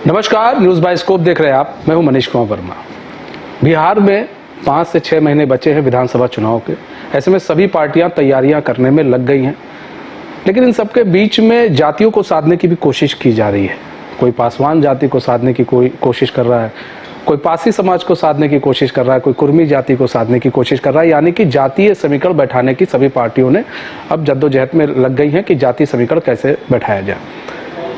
नमस्कार, news bioscope देख रहे हैं आप। मैं हूं मनीष कुमार वर्मा। बिहार में 5 से 6 महीने बचे हैं विधानसभा चुनाव के। ऐसे में सभी पार्टियां तैयारियां करने में लग गई हैं, लेकिन इन सबके बीच में जातियों को साधने की भी कोशिश की जा रही है। कोई पासवान जाति को साधने की कोई कोशिश कर रहा है, कोई पासी समाज को साधने की कोशिश कर रहा है, कोई कुर्मी जाति को साधने की कोशिश कर रहा है। यानी कि जातीय समीकरण बैठाने की सभी पार्टियों ने अब जद्दोजहद में लग गई हैं कि जातीय समीकरण कैसे बैठाया जाए।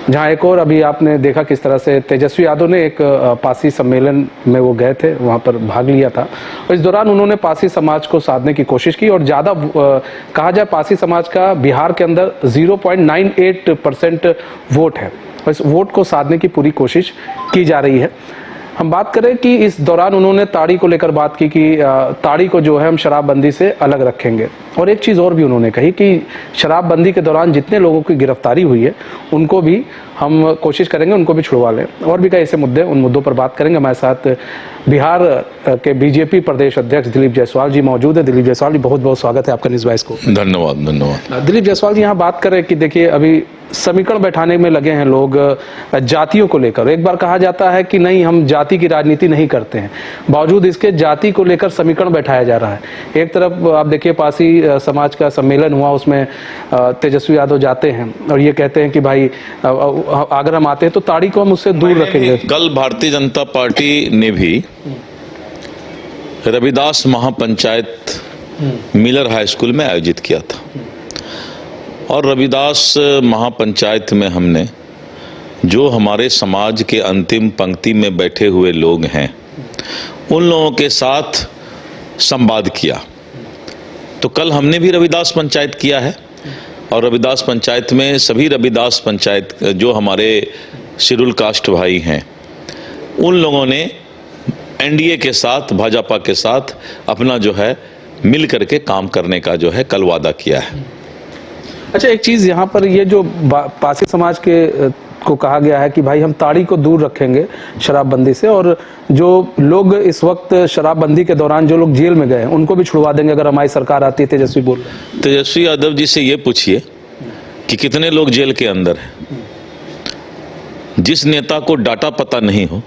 जहाँ एक और अभी आपने देखा किस तरह से तेजस्वी यादव ने एक पासी सम्मेलन में वो गए थे, वहाँ पर भाग लिया था और इस दौरान उन्होंने पासी समाज को साधने की कोशिश की। और ज़्यादा कहा जाए पासी समाज का बिहार के अंदर 0.98% वोट है और इस वोट को साधने की पूरी कोशिश की जा रही है। हम बात करें कि इस दौरान उन्होंने ताड़ी को लेकर बात की कि ताड़ी को जो है हम शराबबंदी से अलग रखेंगे। और एक चीज़ और भी उन्होंने कही कि शराबबंदी के दौरान जितने लोगों की गिरफ्तारी हुई है उनको भी हम कोशिश करेंगे उनको भी छुड़वा लें। और भी कई ऐसे मुद्दे, उन मुद्दों पर बात करेंगे। हमारे साथ बिहार के बीजेपी प्रदेश अध्यक्ष दिलीप जायसवाल जी मौजूद है। दिलीप जायसवाल जी, बहुत बहुत स्वागत है आपका न्यूज़ बाइस को। धन्यवाद। दिलीप जायसवाल जी, यहाँ बात करें कि देखिए अभी समीकरण बैठाने में लगे हैं लोग जातियों को लेकर। एक बार कहा जाता है कि नहीं, हम जाति की राजनीति नहीं करते हैं, बावजूद इसके जाति को लेकर समीकरण बैठाया जा रहा है। एक तरफ आप देखिए पासी समाज का सम्मेलन हुआ, उसमें तेजस्वी यादव जाते हैं और ये कहते हैं कि भाई अगर हम आते हैं तो ताड़ी को हम उससे दूर रखेंगे। कल भारतीय जनता पार्टी ने भी रविदास महापंचायत मिलर हाई स्कूल में आयोजित किया था और रविदास महापंचायत में हमने जो हमारे समाज के अंतिम पंक्ति में बैठे हुए लोग हैं उन लोगों के साथ संवाद किया। तो कल हमने भी रविदास पंचायत किया है और रविदास पंचायत में सभी रविदास पंचायत जो हमारे शेड्यूल कास्ट भाई हैं उन लोगों ने एनडीए के साथ, भाजपा के साथ अपना जो है मिल करके काम करने का जो है कल वादा किया है। अच्छा, एक चीज़ यहाँ पर ये जो पासी समाज के को कहा गया है कि भाई हम ताड़ी को दूर रखेंगे शराबबंदी से, और जो लोग इस वक्त शराबबंदी के दौरान जो लोग जेल में गए हैं उनको भी छुड़वा देंगे अगर हमारी सरकार आती है। तेजस्वी बोल रहे हैं। तेजस्वी यादव जी से ये पूछिए कि कितने लोग जेल के अंदर हैं। जिस नेता को डाटा पता नहीं हो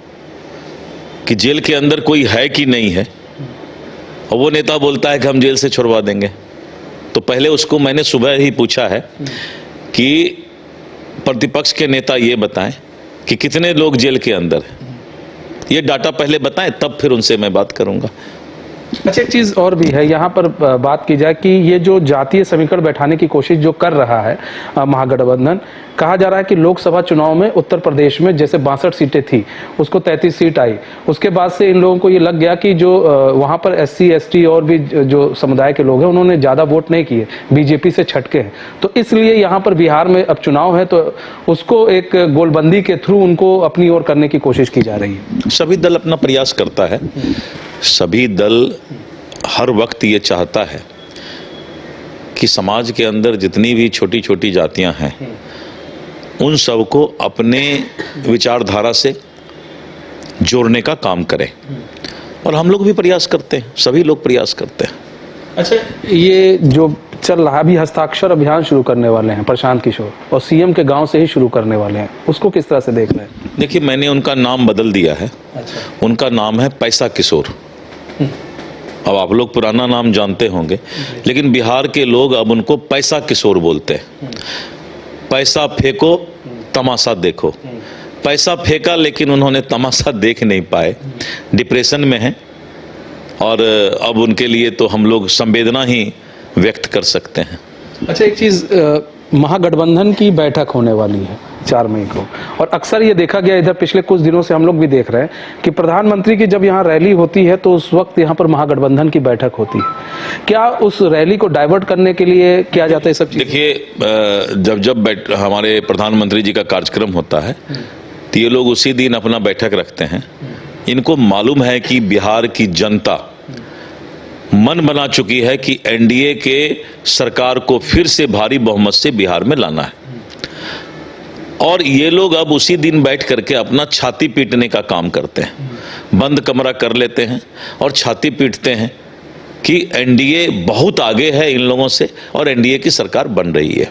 कि जेल के अंदर कोई है कि नहीं है और वो नेता बोलता है कि हम जेल से छुड़वा देंगे, तो पहले उसको मैंने सुबह ही पूछा है कि प्रतिपक्ष के नेता ये बताएं कि कितने लोग जेल के अंदर हैं। ये डाटा पहले बताएं, तब फिर उनसे मैं बात करूंगा। अच्छा, एक चीज़ और भी है यहाँ पर बात की जाए कि ये जो जातीय समीकरण बैठाने की कोशिश जो कर रहा है महागठबंधन, कहा जा रहा है कि लोकसभा चुनाव में उत्तर प्रदेश में जैसे 62 सीटें थी उसको 33 सीट आई। उसके बाद से इन लोगों को ये लग गया कि जो वहाँ पर SC ST और भी जो समुदाय के लोग हैं उन्होंने ज़्यादा वोट नहीं किए, बीजेपी से छटके हैं। तो इसलिए यहाँ पर बिहार में अब चुनाव है तो उसको एक गोलबंदी के थ्रू उनको अपनी ओर करने की कोशिश की जा रही है। सभी दल अपना प्रयास करता है। सभी दल हर वक्त ये चाहता है कि समाज के अंदर जितनी भी छोटी छोटी जातियां हैं उन सबको अपने विचारधारा से जोड़ने का काम करें, और हम लोग भी प्रयास करते हैं, सभी लोग प्रयास करते हैं। अच्छा, ये जो चल रहा है अभी हस्ताक्षर अभियान शुरू करने वाले हैं प्रशांत किशोर और CM के गांव से ही शुरू करने वाले हैं, उसको किस तरह से देख रहे हैं? देखिए, मैंने उनका नाम बदल दिया है। अच्छा। उनका नाम है पैसा किशोर। अब आप लोग पुराना नाम जानते होंगे, लेकिन बिहार के लोग अब उनको पैसा किशोर बोलते हैं। पैसा फेंको, तमाशा देखो। पैसा फेंका लेकिन उन्होंने तमाशा देख नहीं पाए, डिप्रेशन में हैं, और अब उनके लिए तो हम लोग संवेदना ही व्यक्त कर सकते हैं। अच्छा, एक चीज़, महागठबंधन की बैठक होने वाली है 4 मई को, और अक्सर ये देखा गया इधर पिछले कुछ दिनों से हम लोग भी देख रहे हैं कि प्रधानमंत्री की जब यहाँ रैली होती है तो उस वक्त यहाँ पर महागठबंधन की बैठक होती है। क्या उस रैली को डाइवर्ट करने के लिए किया जाता है सब चीज़? देखिए, जब हमारे प्रधानमंत्री जी का कार्यक्रम होता है तो ये लोग उसी दिन अपना बैठक रखते हैं। इनको मालूम है कि बिहार की जनता मन बना चुकी है कि एनडीए के सरकार को फिर से भारी बहुमत से बिहार में लाना है, और ये लोग अब उसी दिन बैठ करके अपना छाती पीटने का काम करते हैं। बंद कमरा कर लेते हैं और छाती पीटते हैं कि एनडीए बहुत आगे है इन लोगों से और एनडीए की सरकार बन रही है।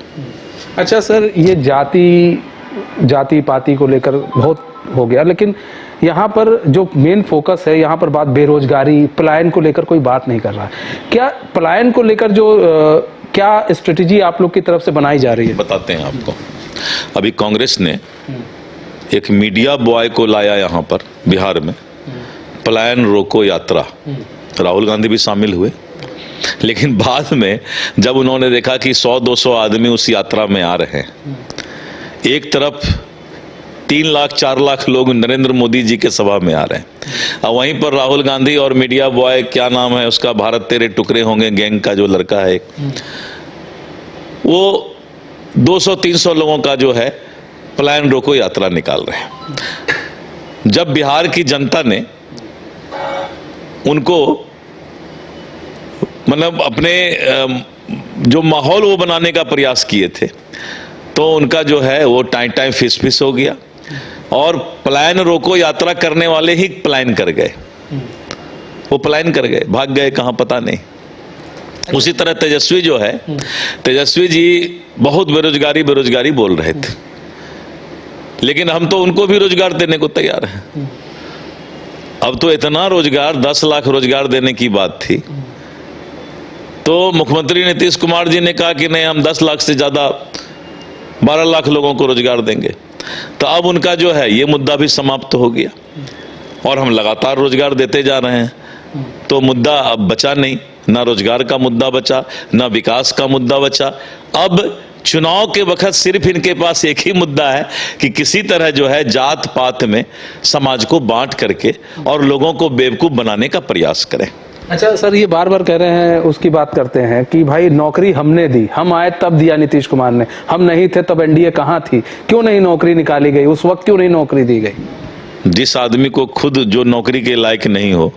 अच्छा सर, ये जाति पाति को लेकर बहुत हो गया, लेकिन यहाँ पर जो मेन फोकस है, यहाँ पर बात बेरोजगारी, पलायन को लेकर कोई बात नहीं कर रहा है। क्या पलायन को लेकर जो क्या स्ट्रेटेजी आप लोग की तरफ से बनाई जा रही है? बताते हैं आपको। अभी कांग्रेस ने एक मीडिया बॉय को लाया यहाँ पर बिहार में, पलायन रोको यात्रा, राहुल गांधी भी शामिल हुए। लेकिन बाद में जब उन्होंने देखा कि 100-200 आदमी उस यात्रा में आ रहे हैं, एक तरफ 3 लाख 4 लाख लोग नरेंद्र मोदी जी के सभा में आ रहे हैं, और वहीं पर राहुल गांधी और मीडिया बॉय, क्या नाम है उसका, भारत तेरे टुकड़े होंगे गैंग का जो लड़का है, वो 200-300 लोगों का जो है पलायन रोको यात्रा निकाल रहे हैं। जब बिहार की जनता ने उनको मतलब अपने जो माहौल वो बनाने का प्रयास किए थे, तो उनका जो है वो टाइम फिस हो गया, और पलायन रोको यात्रा करने वाले ही पलायन कर गए, वो पलायन कर गए, भाग गए कहाँ पता नहीं। उसी तरह तेजस्वी जो है, तेजस्वी जी बहुत बेरोजगारी बोल रहे थे, लेकिन हम तो उनको भी रोजगार देने को तैयार हैं। अब तो इतना रोजगार, 10 लाख रोजगार देने की बात थी, तो मुख्यमंत्री नीतीश कुमार जी ने कहा कि नहीं, हम 10 लाख से ज़्यादा 12 लाख लोगों को रोजगार देंगे। तो अब उनका जो है ये मुद्दा भी समाप्त हो गया, और हम लगातार रोजगार देते जा रहे हैं, तो मुद्दा अब बचा नहीं, ना रोजगार का मुद्दा बचा, ना विकास का मुद्दा बचा। अब चुनाव के वक्त सिर्फ इनके पास एक ही मुद्दा है कि किसी तरह जो है जात पात में समाज को बांट करके और लोगों को बेवकूफ बनाने का प्रयास करें। अच्छा सर, ये बार बार कह रहे हैं, उसकी बात करते हैं कि भाई नौकरी हमने दी, हम आए तब दिया नीतीश कुमार ने, हम नहीं थे तब एनडीए कहाँ थी, क्यों नहीं नौकरी निकाली गई उस वक्त, क्यों नहीं नौकरी दी गई? जिस आदमी को खुद जो नौकरी के लायक नहीं हो,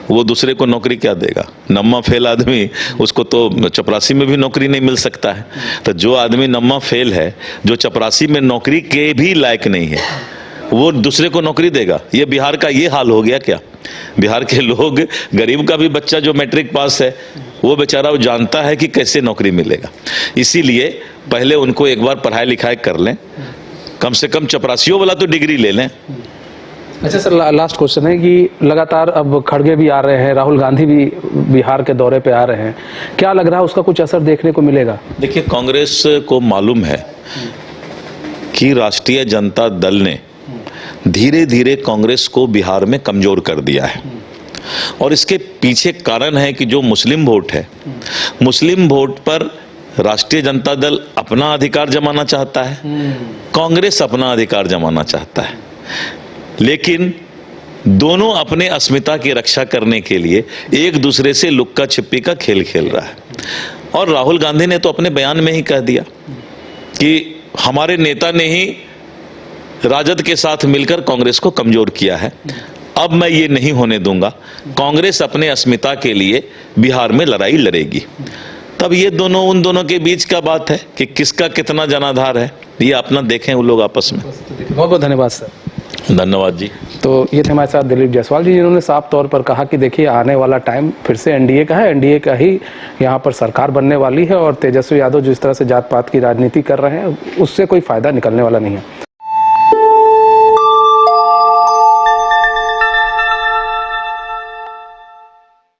वो दूसरे को नौकरी क्या देगा? नम्मा फेल आदमी, उसको तो चपरासी में भी नौकरी नहीं मिल सकता है। तो जो आदमी नम्मा फेल है, जो चपरासी में नौकरी के भी लायक नहीं है, वो दूसरे को नौकरी देगा? ये बिहार का ये हाल हो गया क्या? बिहार के लोग, गरीब का भी बच्चा जो मैट्रिक पास है, वो बेचारा वो जानता है कि कैसे नौकरी मिलेगा। इसीलिए पहले उनको एक बार पढ़ाई लिखाई कर लें, कम से कम चपरासियों वाला तो डिग्री ले लें। अच्छा सर, लास्ट क्वेश्चन है कि लगातार अब खड़गे भी आ रहे हैं, राहुल गांधी भी बिहार के दौरे पे आ रहे हैं, क्या लग रहा है उसका कुछ असर देखने को मिलेगा? देखिए, कांग्रेस को मालूम है कि राष्ट्रीय जनता दल ने धीरे धीरे कांग्रेस को बिहार में कमजोर कर दिया है, और इसके पीछे कारण है कि जो मुस्लिम वोट है, मुस्लिम वोट पर राष्ट्रीय जनता दल अपना अधिकार जमाना चाहता है, कांग्रेस अपना अधिकार जमाना चाहता है, लेकिन दोनों अपने अस्मिता की रक्षा करने के लिए एक दूसरे से लुक्का छिपी का खेल खेल रहा है। और राहुल गांधी ने तो अपने बयान में ही कह दिया कि हमारे नेता ने ही राजद के साथ मिलकर कांग्रेस को कमजोर किया है, अब मैं ये नहीं होने दूंगा, कांग्रेस अपने अस्मिता के लिए बिहार में लड़ाई लड़ेगी। तब ये दोनों, उन दोनों के बीच का बात है कि किसका कितना जनाधार है, ये अपना देखें वो लोग आपस में। बहुत बहुत धन्यवाद सर। धन्यवाद जी। तो ये थे हमारे साथ दिलीप जायसवाल जी, जिन्होंने साफ तौर पर कहा कि देखिए आने वाला टाइम फिर से एनडीए का है, एनडीए का ही यहाँ पर सरकार बनने वाली है, और तेजस्वी यादव जिस तरह से जात पात की राजनीति कर रहे हैं उससे कोई फायदा निकलने वाला नहीं है।